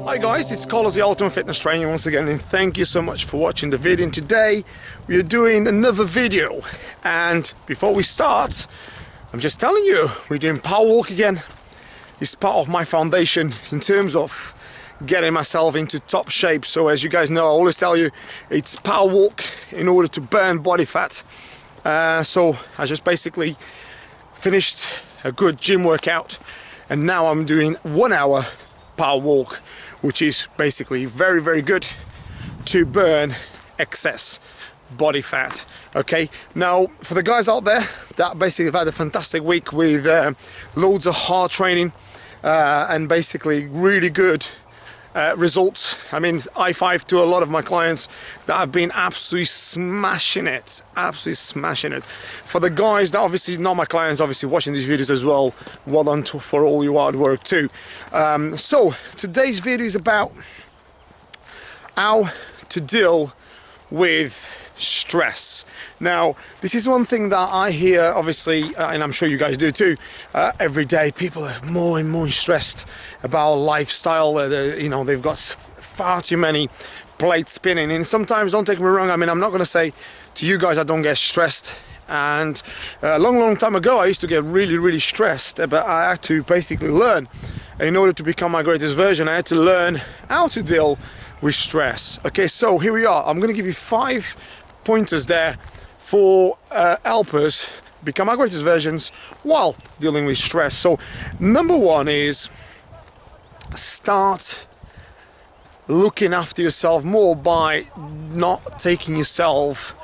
Hi guys, it's Carlos the Ultimate Fitness Trainer once again, and thank you so much for watching the video. And today we are doing another video, and before we start, I'm just telling you, we're doing power walk again. It's part of my foundation in terms of getting myself into top shape. So as you guys know, I always tell you, it's power walk in order to burn body fat. So I just basically finished a good gym workout, and now I'm doing 1 hour power walk, which is basically very good to burn excess body fat. Okay, now for the guys out there that basically have had a fantastic week with loads of hard training and basically really good results. I mean, high five to a lot of my clients that have been absolutely smashing it, For the guys that obviously not my clients, obviously watching these videos as well, well done for all your hard work too. So today's video is about how to deal with stress. Now, this is one thing that I hear, obviously, and I'm sure you guys do too, every day. People are more and more stressed about lifestyle. You know, they've got far too many plates spinning, and sometimes, don't take me wrong, I mean, I'm not going to say to you guys I don't get stressed. And a long time ago I used to get really stressed, but I had to basically learn. In order to become my greatest version, I had to learn how to deal with stress. Okay, so here we are. I'm going to give you 5 pointers there for helpers become our greatest versions while dealing with stress. So number 1 is start looking after yourself more by not taking yourself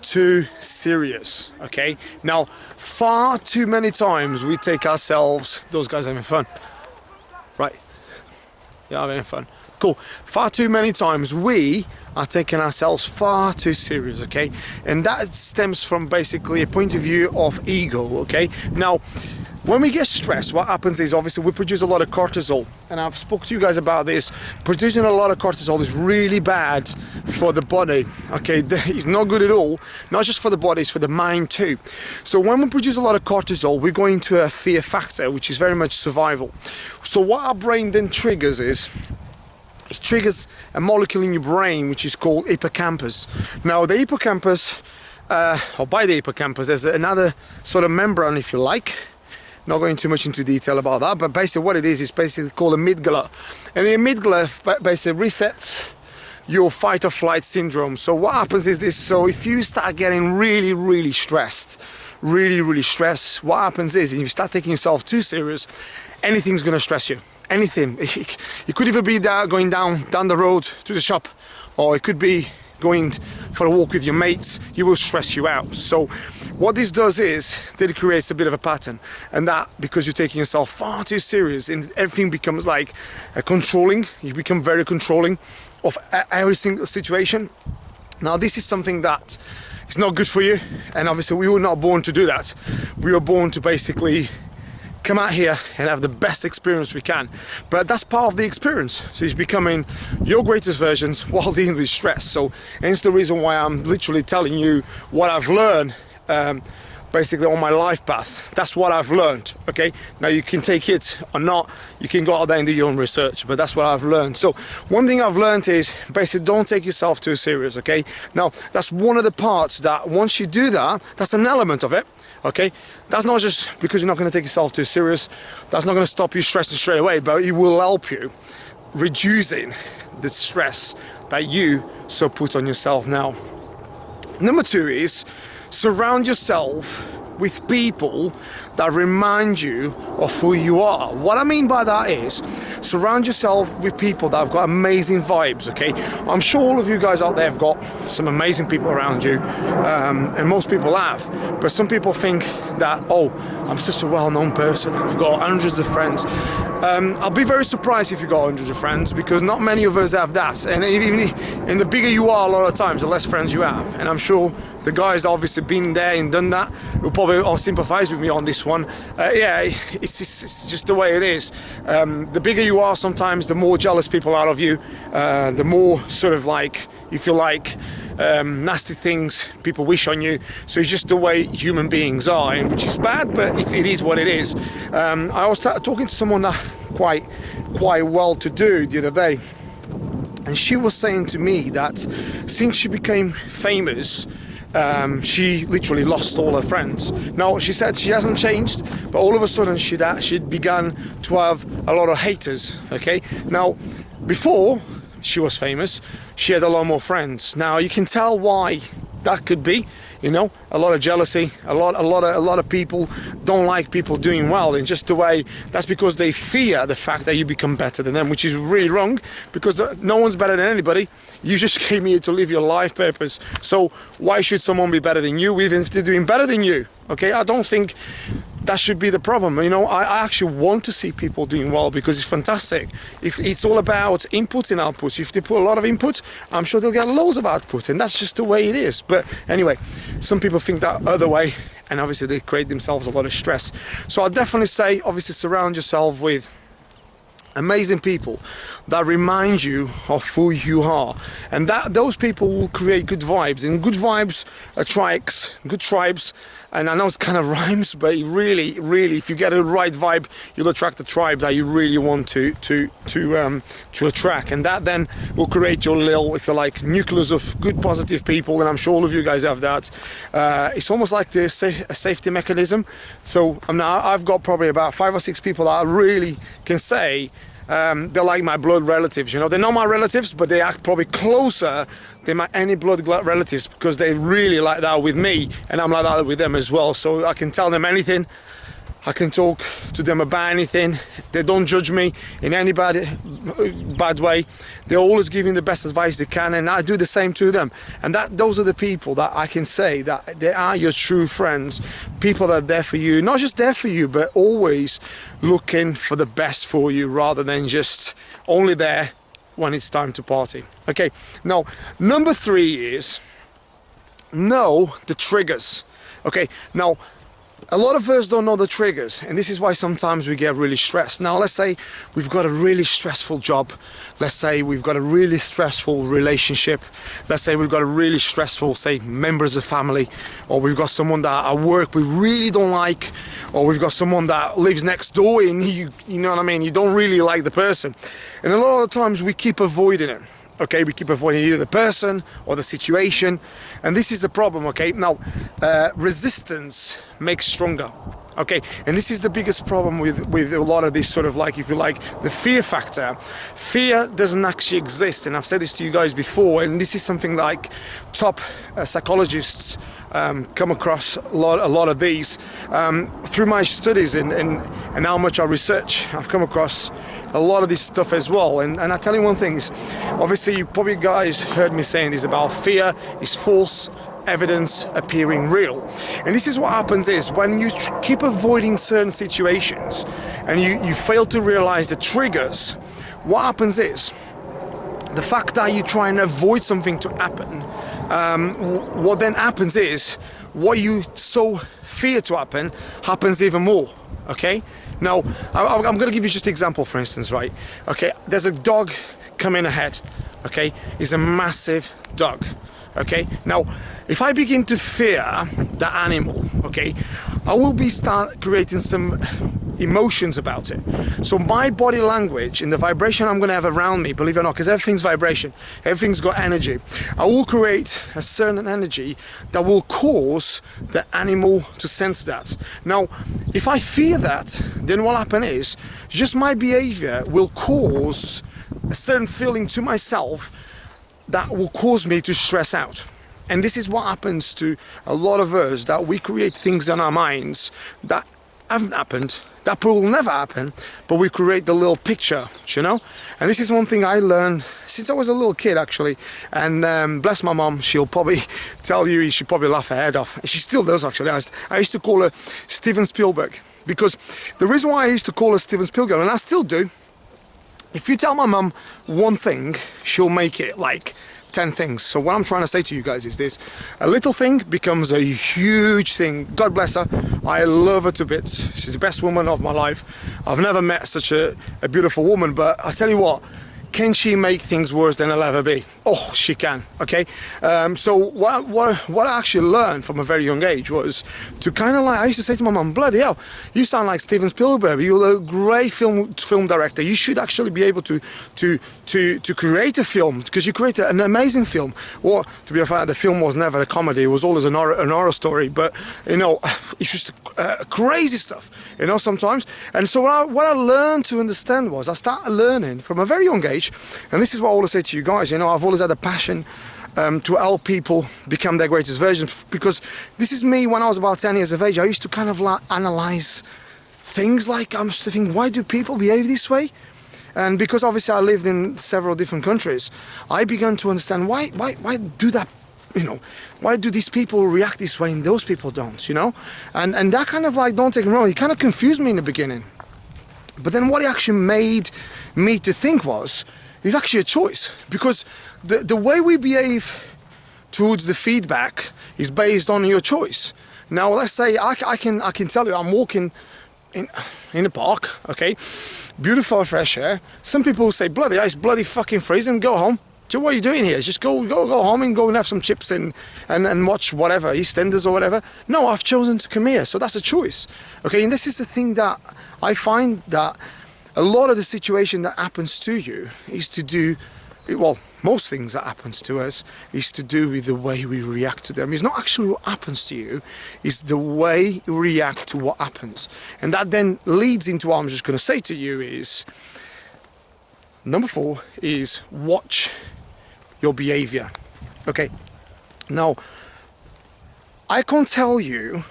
too serious. Okay, now far too many times we take ourselves, those guys having fun, right? Yeah, having fun, cool. Far too many times we are taking ourselves far too serious, okay? And that stems from basically a point of view of ego, okay? Now, when we get stressed, what happens is obviously we produce a lot of cortisol, and I've spoke to you guys about this. Producing a lot of cortisol is really bad for the body, okay? It's not good at all, not just for the body, it's for the mind too. So when we produce a lot of cortisol, we go into a fear factor, which is very much survival. So what our brain then triggers is, it triggers a molecule in your brain which is called hippocampus. Now the hippocampus, or by the hippocampus, there's another sort of membrane, if you like. Not going too much into detail about that, but basically what it is basically called amygdala. And the amygdala basically resets your fight or flight syndrome. So what happens is this, so if you start getting really stressed, really stressed, what happens is if you start taking yourself too serious, anything's gonna stress you. Anything. It could even be going down the road to the shop, or it could be going for a walk with your mates. You will stress you out. So what this does is that it creates a bit of a pattern, and that because you're taking yourself far too serious, and everything becomes like controlling. You become very controlling of every single situation. Now this is something that is not good for you, and obviously we were not born to do that. We were born to basically come out here and have the best experience we can, but that's part of the experience. So it's becoming your greatest versions while dealing with stress. So hence the reason why I'm literally telling you what I've learned basically on my life path. That's what I've learned. Okay, now you can take it or not, you can go out there and do your own research, but that's what I've learned. So one thing I've learned is basically don't take yourself too serious. Okay, now that's one of the parts that once you do that, that's an element of it. Okay, that's not just because you're not going to take yourself too serious, that's not going to stop you stressing straight away, but it will help you reducing the stress that you so put on yourself now. Number 2 is surround yourself with people that remind you of who you are. What I mean by that is surround yourself with people that have got amazing vibes, okay? I'm sure all of you guys out there have got some amazing people around you, and most people have, but some people think that, oh, I'm such a well-known person, I've got hundreds of friends. I'll be very surprised if you got hundreds of friends, because not many of us have that, and even the bigger you are, a lot of times the less friends you have. And I'm sure the guys obviously been there and done that will probably all sympathize with me on this one. Yeah, it's just the way it is. The bigger you are, sometimes the more jealous people are of you, the more sort of like, if you like, nasty things people wish on you. So it's just the way human beings are, and which is bad, but it is what it is. I was talking to someone quite quite well to do the other day, and she was saying to me that since she became famous, she literally lost all her friends. Now, she said she hasn't changed, but all of a sudden she'd begun to have a lot of haters. Okay, now before she was famous, she had a lot more friends. Now you can tell why that could be. You know, a lot of jealousy, a lot of people don't like people doing well in just the way. That's because they fear the fact that you become better than them, which is really wrong, because no one's better than anybody. You just came here to live your life purpose. So why should someone be better than you, even if they're doing better than you? Okay, I don't think that should be the problem. You know, I actually want to see people doing well because it's fantastic. If it's all about input and output, if they put a lot of input, I'm sure they'll get loads of output, and that's just the way it is. But anyway, some people think that other way, and obviously they create themselves a lot of stress. So I'll definitely say, obviously, surround yourself with amazing people that remind you of who you are, and that those people will create good vibes, and good vibes attracts good tribes. And I know it's kind of rhymes, but really if you get a right vibe, you'll attract the tribe that you really want to attract, and that then will create your little, if you like, nucleus of good positive people. And I'm sure all of you guys have that. It's almost like a safety mechanism. So I've got probably about 5 or 6 people that I really can say they're like my blood relatives. You know, they're not my relatives, but they act probably closer than any blood relatives, because they really like that with me, and I'm like that with them as well. So I can tell them anything, I can talk to them about anything. They don't judge me in any bad way. They're always giving the best advice they can, and I do the same to them. And those are the people that I can say that they are your true friends, people that are there for you, not just there for you, but always looking for the best for you, rather than just only there when it's time to party. Okay, now number 3 is know the triggers. Okay, now a lot of us don't know the triggers, and this is why sometimes we get really stressed. Now let's say we've got a really stressful job, let's say we've got a really stressful relationship, let's say we've got a really stressful, say, members of family, or we've got someone that at work we really don't like, or we've got someone that lives next door and you know what I mean, you don't really like the person, and a lot of the times we keep avoiding it. Okay, we keep avoiding either the person or the situation, and this is the problem. Okay, now resistance makes stronger. Okay, and this is the biggest problem with a lot of this sort of, like, if you like, the fear factor. Fear doesn't actually exist, and I've said this to you guys before, and this is something like top psychologists come across a lot of these through my studies and how much I research. I've come across a lot of this stuff as well, and I tell you one thing is, obviously you probably guys heard me saying this about fear is false evidence appearing real. And this is what happens is when you keep avoiding certain situations and you fail to realize the triggers, what happens is the fact that you try and avoid something to happen, what then happens is what you so fear to happen happens even more. Okay, now I'm going to give you just an example. For instance, right, okay, there's a dog coming ahead. Okay, it's a massive dog. Okay, now if I begin to fear the animal, okay, I will start creating some emotions about it. So my body language and the vibration I'm going to have around me, believe it or not, because everything's vibration, everything's got energy, I will create a certain energy that will cause the animal to sense that. Now if I fear that, then what will happen is just my behavior will cause a certain feeling to myself that will cause me to stress out. And this is what happens to a lot of us, that we create things in our minds that haven't happened, that will never happen, but we create the little picture, you know. And this is one thing I learned since I was a little kid, actually, and bless my mom, she'll probably tell you, she'll probably laugh her head off, and she still does actually. I used to call her Steven Spielberg, because the reason why I used to call her Steven Spielberg, and I still do, if you tell my mum one thing, she'll make it like 10 things. So what I'm trying to say to you guys is this: a little thing becomes a huge thing. God bless her. I love her to bits. She's the best woman of my life. I've never met such a beautiful woman, but I tell you what, can she make things worse than they'll ever be? Oh, she can, okay? So what I actually learned from a very young age was to kind of like, I used to say to my mum, bloody hell, you sound like Steven Spielberg, you're a great film director, you should actually be able to create a film, because you created an amazing film. Well, to be fair, the film was never a comedy, it was always an horror story, but, you know, it's just crazy stuff, you know, sometimes. And so what I learned to understand was, I started learning from a very young age, and this is what I always say to you guys, you know, I've always had a passion to help people become their greatest versions, because this is me when I was about 10 years of age. I used to kind of like analyze things, like I used to think, why do people behave this way? And because obviously I lived in several different countries, I began to understand why do that, you know, why do these people react this way and those people don't, you know? And that kind of like, don't take me wrong, it kind of confused me in the beginning. But then what it actually made me to think was, it's actually a choice, because the way we behave towards the feedback is based on your choice. Now let's say I can tell you, I'm walking in the park, okay, beautiful fresh air. Some people say, bloody hell, it's bloody fucking freezing, go home. So what are you doing here? Just go home and go and have some chips and watch whatever, EastEnders or whatever. No, I've chosen to come here, so that's a choice. Okay, and this is the thing that I find, that a lot of the situation that happens to you is to do, well, most things that happens to us is to do with the way we react to them. It's not actually what happens to you, it's the way you react to what happens. And that then leads into what I'm just going to say to you is, number 4 is watch your behavior. Okay, now I can't tell you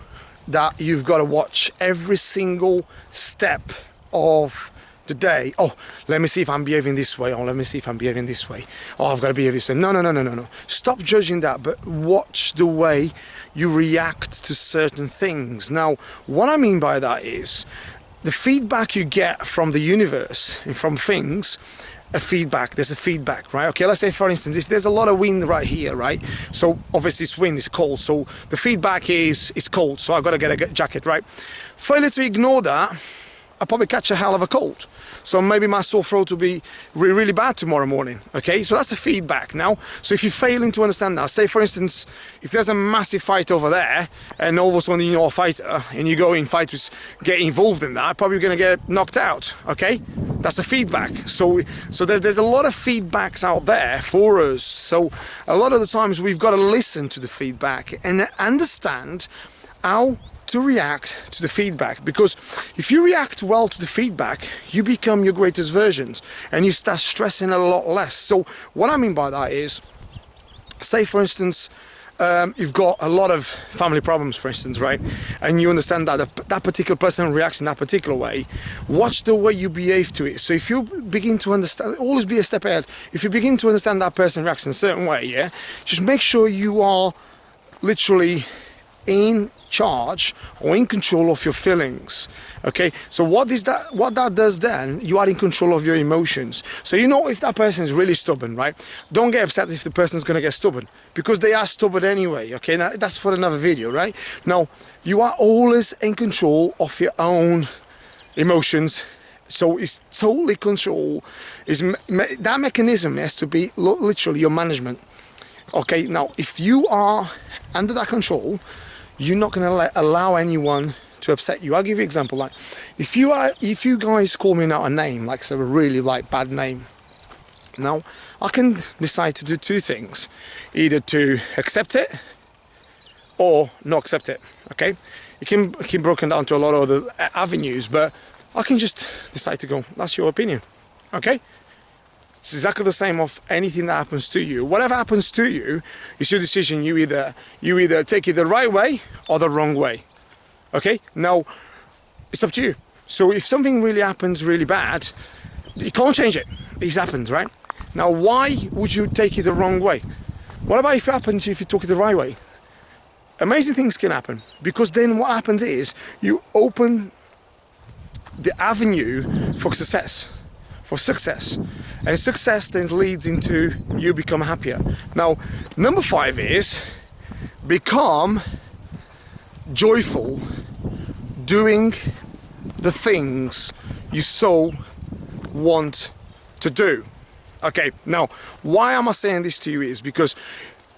that you've got to watch every single step of the day. Oh, let me see if I'm behaving this way. Oh, let me see if I'm behaving this way. Oh, I've got to behave this way. No. Stop judging that, but watch the way you react to certain things. Now, what I mean by that is the feedback you get from the universe and from things. There's a feedback, right? Okay, let's say for instance, if there's a lot of wind right here, right? So obviously this wind is cold, so the feedback is it's cold, so I've got to get a jacket, right? Failure to ignore that, I'll probably catch a hell of a cold. So maybe my sore throat will be really bad tomorrow morning, okay? So that's a feedback now. So if you're failing to understand that, say for instance, if there's a massive fight over there, and all of a sudden you're a fighter, and you go in fight with, get involved in that, probably gonna get knocked out, okay? That's a feedback. So there's a lot of feedbacks out there for us. So a lot of the times we've got to listen to the feedback and understand how to react to the feedback, because if you react well to the feedback, you become your greatest versions and you start stressing a lot less. So what I mean by that is, say for instance, you've got a lot of family problems, for instance, right? And you understand that that particular person reacts in that particular way. Watch the way you behave to it. So if you begin to understand, always be a step ahead. If you begin to understand that person reacts in a certain way, yeah, just make sure you are literally in charge or in control of your feelings. Okay, so what that does then, you are in control of your emotions. So you know if that person is really stubborn, right? Don't get upset if the person is going to get stubborn, because they are stubborn anyway. Okay, now that's for another video, right? Now you are always in control of your own emotions. So it's totally control. That mechanism has to be literally your management. Okay, now if you are under that control, you're not going to allow anyone to upset you. I'll give you an example. Like if you guys call me now a name, like a really like bad name, now I can decide to do two things: either to accept it or not accept it. Okay, it can be broken down to a lot of other avenues, but I can just decide to go, that's your opinion. Okay, it's exactly the same of anything that happens to you. Whatever happens to you, it's your decision. You either take it the right way or the wrong way. Okay, now it's up to you. So if something really happens really bad, you can't change it. It's happened, right? Now why would you take it the wrong way? What about if it happens if you took it the right way? Amazing things can happen, because then what happens is you open the avenue for success. And success then leads into you become happier. Now number 5 is become joyful doing the things you so want to do. Okay, now, why am I saying this to you is because,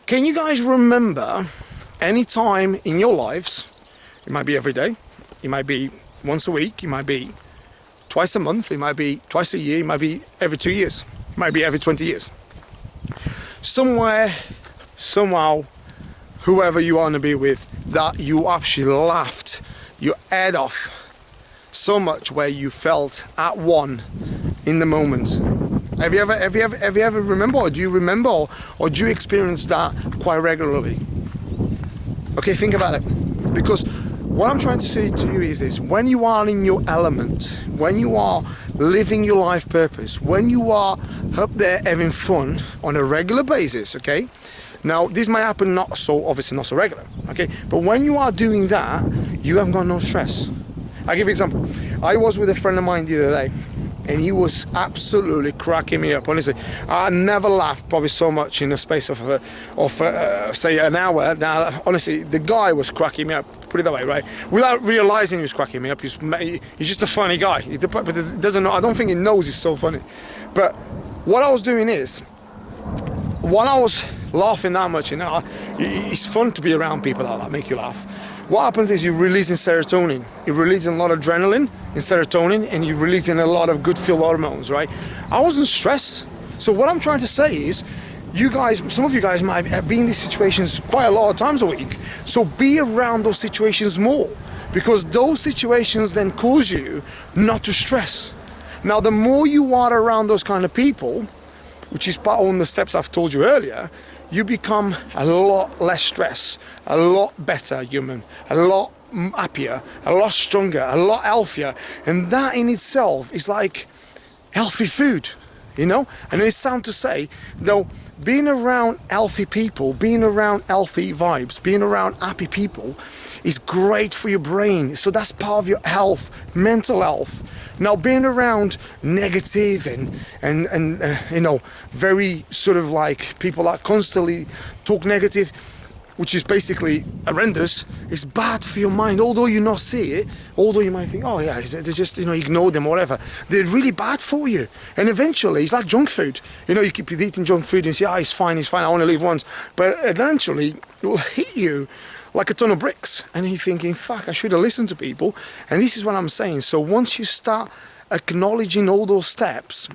can you guys remember any time in your lives, it might be every day, it might be once a week, it might be twice a month, it might be twice a year, it might be every 2 years, it might be every 20 years. Somewhere, somehow, whoever you want to be with, that you actually laughed your head off so much where you felt at one in the moment. Have you ever remember, or do you remember, or do you experience that quite regularly? Okay, think about it. Because what I'm trying to say to you is this: when you are in your element, when you are living your life purpose, when you are up there having fun on a regular basis, okay? Now, this might happen obviously not so regular, okay? But when you are doing that, you have got no stress. I'll give you an example. I was with a friend of mine the other day, and he was absolutely cracking me up. Honestly, I never laughed probably so much in the space of say an hour. Now, honestly, the guy was cracking me up. Put it that way, right? Without realizing he was cracking me up. He's just a funny guy. He doesn't know. I don't think he knows he's so funny. But what I was doing is, while I was laughing that much, you know, it's fun to be around people that make you laugh. What happens is you're releasing serotonin. You're releasing a lot of adrenaline and serotonin, and you're releasing a lot of good feel hormones, right? I wasn't stressed. So what I'm trying to say is, you guys, some of you guys might be in these situations quite a lot of times a week. So be around those situations more, because those situations then cause you not to stress. Now, the more you are around those kind of people, which is part of the steps I've told you earlier, you become a lot less stressed, a lot better human, a lot happier, a lot stronger, a lot healthier. And that in itself is like healthy food, you know? And it sounds to say, though, being around healthy people, being around healthy vibes, being around happy people is great for your brain. So that's part of your health, mental health. Now, being around negative and you know, very sort of like people that constantly talk negative, which is basically horrendous, is bad for your mind. Although you not see it, although you might think, oh yeah, they just, you know, ignore them or whatever, they're really bad for you. And eventually, it's like junk food. You know, you keep eating junk food and you say, oh, it's fine, I only live once. But eventually, it will hit you like a ton of bricks, and you're thinking, fuck, I should have listened to people. And this is what I'm saying. So once you start acknowledging all those steps,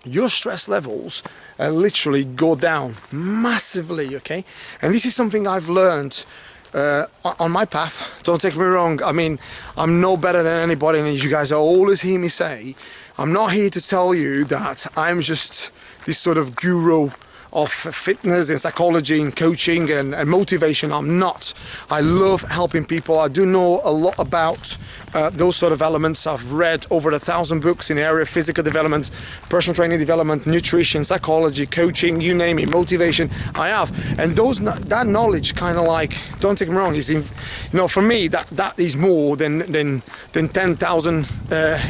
your stress levels literally go down massively, okay? And this is something I've learned on my path. Don't take me wrong, I mean, I'm no better than anybody, and as you guys always hear me say, I'm not here to tell you that I'm just this sort of guru of fitness and psychology and coaching and motivation. I'm not. I love helping people. I do know a lot about those sort of elements. I've read over 1,000 books in the area of physical development, personal training development, nutrition, psychology, coaching, you name it, motivation. I have. And that knowledge kind of like, don't take me wrong, is, you know, for me, that is more than 10,000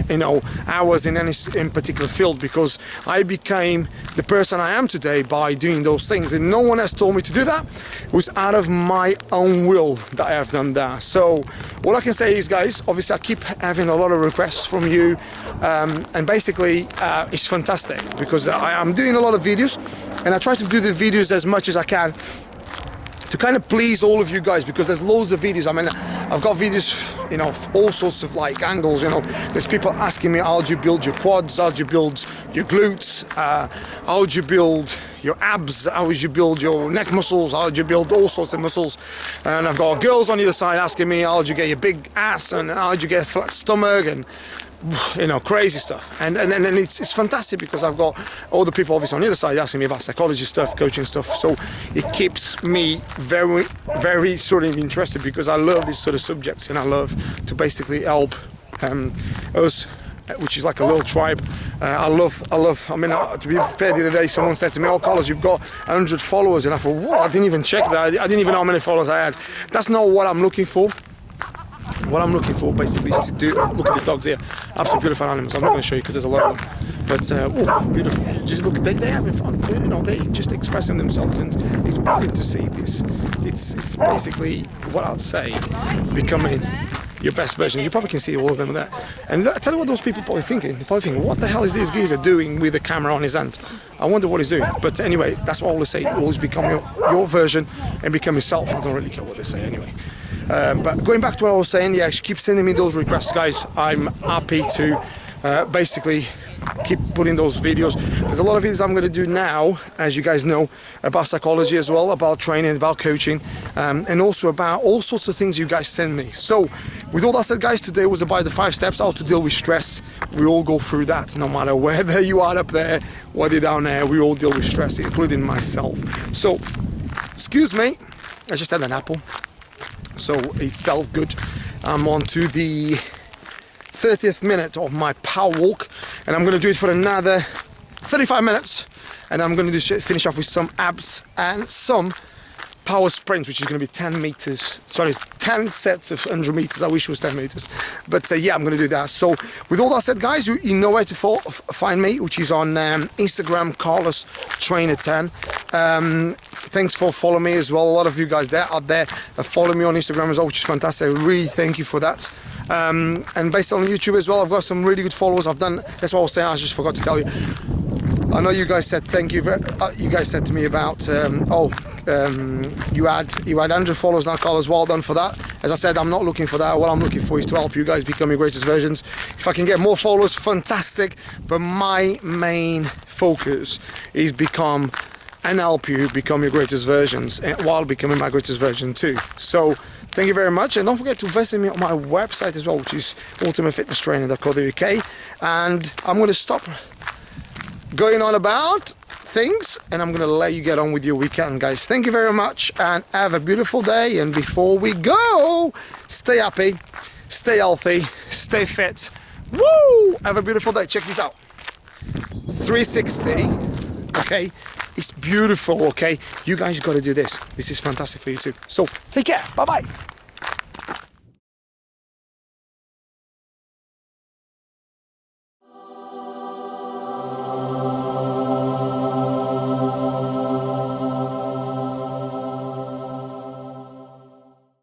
you know, hours in any particular field, because I became the person I am today by doing those things, and no one has told me to do that. It was out of my own will that I have done that. So what I can say is, guys, obviously I keep having a lot of requests from you, and basically it's fantastic, because I'm doing a lot of videos, and I try to do the videos as much as I can to kind of please all of you guys, because there's loads of videos. I mean, I've got videos, you know, all sorts of like angles, you know. There's people asking me, how do you build your quads, how do you build your glutes, how do you build your abs, how do you build your neck muscles, how do you build all sorts of muscles. And I've got girls on the other side asking me, how do you get your big ass, and how do you get a flat stomach, and you know, crazy stuff. And it's fantastic, because I've got all the people obviously on the other side asking me about psychology stuff, coaching stuff. So it keeps me very, very sort of interested, because I love these sort of subjects, and I love to basically help us, which is like a little tribe. I love, I mean, to be fair, the other day someone said to me, oh, Carlos, you've got 100 followers. And I thought, what? I didn't even check that. I didn't even know how many followers I had. That's not what I'm looking for. What I'm looking for basically is to do, look at these dogs here, absolutely beautiful animals. I'm not going to show you because there's a lot of them, but oh, beautiful. Just look, they're having fun, you know, they just expressing themselves, and it's brilliant to see this. It's basically what I'd say becoming your best version. You probably can see all of them there. And look, I tell you what those people probably thinking. They're probably thinking, what the hell is this geezer doing with the camera on his hand? I wonder what he's doing. But anyway, that's what I always say. Always become your version and become yourself. I don't really care what they say anyway. But going back to what I was saying, yeah, keep sending me those requests, guys. I'm happy to basically keep putting those videos. There's a lot of videos I'm going to do now, as you guys know, about psychology as well, about training, about coaching, and also about all sorts of things you guys send me. So with all that said, guys, today was about the 5 steps how to deal with stress. We all go through that, no matter whether you are up there, whether you're down there, we all deal with stress, including myself. So excuse me, I just had an apple, so it felt good. I'm on to the 30th minute of my power walk, and I'm going to do it for another 35 minutes, and I'm going to finish off with some abs and some power sprints, which is going to be 10 sets of 100 meters. I wish it was 10 meters, but yeah, I'm going to do that. So with all that said, guys, you know where to find me, which is on Instagram, Carlos Trainer 10. Thanks for following me as well. A lot of you guys out there follow me on Instagram as well, which is fantastic. I really thank you for that. And based on YouTube as well, I've got some really good followers. That's what I was saying, I just forgot to tell you. I know you guys said thank you. You guys said to me about you had 100 followers now, Carlos. Well done for that. As I said, I'm not looking for that. What I'm looking for is to help you guys become your greatest versions. If I can get more followers, fantastic. But my main focus is become and help you become your greatest versions, while becoming my greatest version too. So thank you very much, and don't forget to visit me on my website as well, which is ultimatefitnesstraining.co.uk. And I'm going to stop going on about things, and I'm going to let you get on with your weekend, guys. Thank you very much, and have a beautiful day. And before we go, stay happy, stay healthy, stay fit. Woo! Have a beautiful day. Check this out. 360. Okay, it's beautiful. Okay, you guys got to do this. This is fantastic for you too. So take care. Bye bye.